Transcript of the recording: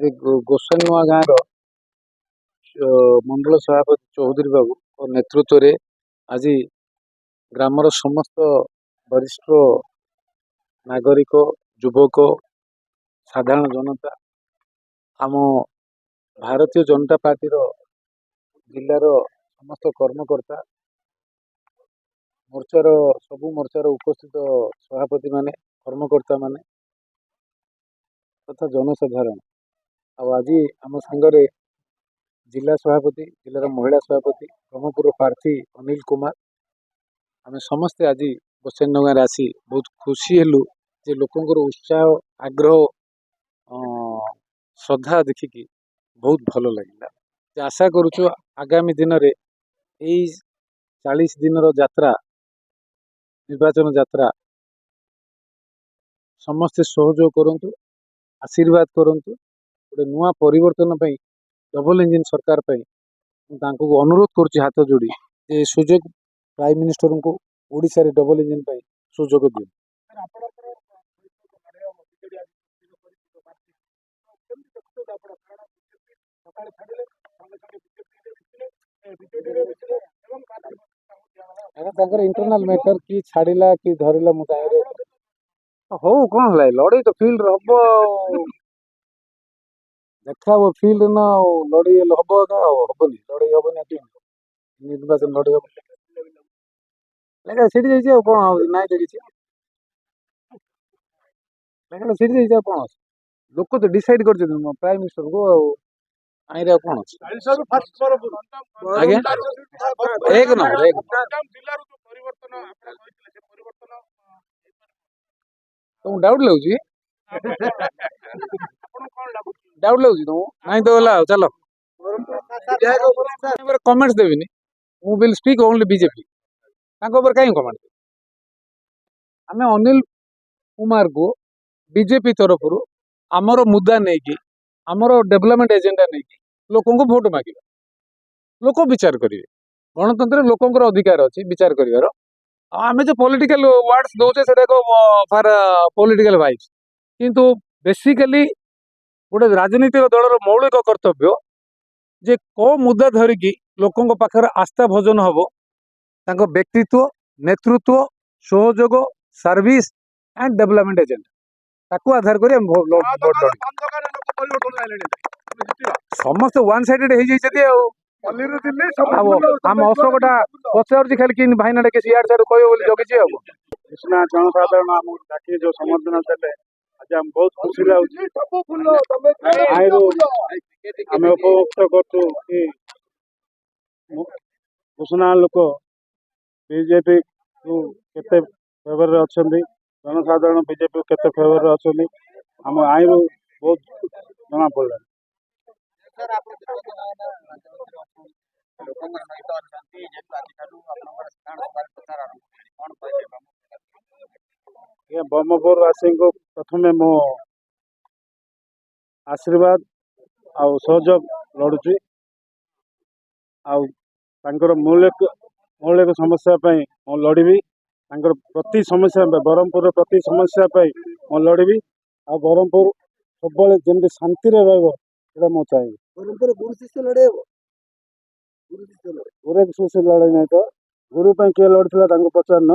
ଏ ଗୋସାଇନୂଆ ଗାଁର ମଣ୍ଡଳ ସଭାପତି ଚୌଧୁରୀ ବାବୁଙ୍କ ନେତୃତ୍ୱରେ ଆଜି ଗ୍ରାମର ସମସ୍ତ ବରିଷ୍ଠ ନାଗରିକ, ଯୁବକ, ସାଧାରଣ ଜନତା ଆମ ଭାରତୀୟ ଜନତା ପାର୍ଟିର ଜିଲ୍ଲାର ସମସ୍ତ କର୍ମକର୍ତ୍ତା, ସବୁ ମୋର୍ଚ୍ଚାର ଉପସ୍ଥିତ ସଭାପତି ମାନେ, କର୍ମକର୍ତ୍ତା ମାନେ ତଥା ଜନସାଧାରଣ ଆଉ ଆଜି ଆମ ସାଙ୍ଗରେ ଜିଲ୍ଲା ସଭାପତି, ଜିଲ୍ଲାର ମହିଳା ସଭାପତି, ବ୍ରହ୍ମପୁର ପ୍ରାର୍ଥୀ ଅନିଲ କୁମାର, ଆମେ ସମସ୍ତେ ଆଜି ଗୋସାଇନୂଆ ଗାଁରେ ଆସି ବହୁତ ଖୁସି ହେଲୁ ଯେ ଲୋକଙ୍କର ଉତ୍ସାହ, ଆଗ୍ରହ, ଶ୍ରଦ୍ଧା ଦେଖିକି ବହୁତ ଭଲ ଲାଗିଲା। ଆଶା କରୁଛୁ ଆଗାମୀ ଦିନରେ ଏଇ 40 ଦିନର ଯାତ୍ରା, ନିର୍ବାଚନ ଯାତ୍ରା ସମସ୍ତେ ସହଯୋଗ କରନ୍ତୁ, ଆଶୀର୍ବାଦ କରନ୍ତୁ। ଗୋଟେ ନୂଆ ପରିବର୍ତ୍ତନ ପାଇଁ, ଡବଲ ଇଞ୍ଜିନ ସରକାର ପାଇଁ ମୁଁ ତାଙ୍କୁ ଅନୁରୋଧ କରୁଛି ହାତ ଯୋଡ଼ି ଯେ ସୁଯୋଗ ପ୍ରାଇମ ମିନିଷ୍ଟରଙ୍କୁ ଓଡ଼ିଶାରେ ଡବଲ ଇଞ୍ଜିନ ପାଇଁ ସୁଯୋଗ ଦିଅନ୍ତୁ। ତାଙ୍କର ଇଣ୍ଟରନାଲ ମ୍ୟାଟର କି ଛାଡ଼ିଲା କି ଧରିଲା ମୁଁ ତାହିଁରେ ହଉ କ'ଣ ହେଲା ଲଢ଼େଇ ତ ଫିଲ୍ଡରେ ହବ ଆଉ ଦେଖା ହବ ଫିଲ୍ଡ ନା ଆଉ ଲଢ଼େଇ ହେଲେ ହବ ଏକା ଆଉ ହବନି ଲଢ଼େଇ ହବନି ନିର୍ବାଚନ ଲଢ଼େଇ ହବ ସେଠି ଯାଇଛି ଆଉ କ'ଣ ହଉଛି ନାଇଁ ତ କିଛି ସେଠି ଯାଇଛି ଆଉ କ'ଣ ଅଛି ଲୋକ ତ ଡିସାଇଡ୍ କରିଛନ୍ତି ପ୍ରାଇମ ମିନିଷ୍ଟରକୁ ଆଉ ଆଇରେ ଆଉ କ'ଣ ଅଛି ଆଜ୍ଞା ଏକ ନମ୍ବର ତମକୁ ଡାଉଟ୍ ଲାଗୁଛି ଡାଉଟ୍ ଲାଗୁଛି ତମକୁ ନାଇଁ ତ ହେଲା ଆଉ ଚାଲ କମେଣ୍ଟସ୍ ଦେବିନି ମୁଁ ୱିଲ୍ ସ୍ପିକ୍ ଓନ୍ଲି ବିଜେପି ତାଙ୍କ ଉପରେ କାହିଁକି କମେଣ୍ଟ ଆମେ ଅନିଲ କୁମାରକୁ ବିଜେପି ତରଫରୁ ଆମର ମୁଦ୍ଦା ନେଇକି ଆମର ଡେଭଲପମେଣ୍ଟ ଏଜେଣ୍ଡା ନେଇକି ଲୋକଙ୍କୁ ଭୋଟ ମାଗିବା ଲୋକ ବିଚାର କରିବେ ଗଣତନ୍ତ୍ରରେ ଲୋକଙ୍କର ଅଧିକାର ଅଛି ବିଚାର କରିବାର ଆଉ ଆମେ ଯେ ପଲିଟିକାଲ ୱାର୍ଡସ୍ ଦଉଛେ ସେଟା ଫର ପଲିଟିକାଲ ଭାଇବ୍ସ କିନ୍ତୁ ବେସିକାଲି ଗୋଟେ ରାଜନୈତିକ ଦଳର ମୌଳିକ କର୍ତ୍ତବ୍ୟ ଯେ କୋଉ ମୁଦ୍ଦା ଧରିକି ଲୋକଙ୍କ ପାଖରେ ଆସ୍ଥା ଭୋଜନ ହବ ତାଙ୍କ ବ୍ୟକ୍ତିତ୍ୱ, ନେତୃତ୍ୱ, ସହଯୋଗ, ସର୍ଭିସ ଆଣ୍ଡ ଡେଭଲପମେଣ୍ଟ ଏଜେଣ୍ଡା ତାକୁ ଆଧାର କରି ଆମେ ସମସ୍ତେ ୱାନ୍ ସାଇଡେଡ୍ ହେଇଯାଇଛନ୍ତି ଆଉ ଆମ ଅଶୋକଟା ପଚାରୁଛି ଖାଲି କି ଭାଇନାଟା କିଛି ଇଆଡେ ସିଆଡେ କହିବ ବୋଲି ଜଗିଛି ଆଉ କୃଷ୍ଣା ଜନସାଧାରଣ ଆମକୁ ଡାକି ଯୋଉ ସମର୍ଥନ ଦେଲେ ଆଜି ଆମେ ବହୁତ ଖୁସି ଲାଗୁଛି ଆମେ ଉପଭୋକ୍ତ କରୁଛୁ କି କୃଷ୍ଣା ଲୋକ ବିଜେପି କୁ କେତେ ଫେଭରରେ ଅଛନ୍ତି, ଜନସାଧାରଣ ବିଜେପି କୁ କେତେ ଫେଭରରେ ଅଛନ୍ତି ଆମ ଆଇରୁ ବହୁତ ଜଣା ପଡ଼ିଲାଣି। ବ୍ରହ୍ମପୁରବାସୀଙ୍କୁ ପ୍ରଥମେ ମୋ ଆଶୀର୍ବାଦ ଆଉ ସହଯୋଗ ଲୋଡୁଛି ଆଉ ତାଙ୍କର ମୌଳିକ ସମସ୍ୟା ପାଇଁ ମୁଁ ଲଢ଼ିବି ତାଙ୍କର ପ୍ରତି ସମସ୍ୟା ବ୍ରହ୍ମପୁରର ପ୍ରତି ସମସ୍ୟା ପାଇଁ ମୁଁ ଲଢ଼ିବି ଆଉ ବ୍ରହ୍ମପୁର ସବୁବେଳେ ଯେମିତି ଶାନ୍ତିରେ ରହିବ ସେଇଟା ମୁଁ ଚାହିଁବି। ଗୁରୁ ଶିଷ୍ୟ ଲଢ଼େଇ ନାହିଁ ତ ଗୁରୁ ପାଇଁ କିଏ ଲଢ଼ିଥିଲା ତାଙ୍କୁ ପଚାରୁନ।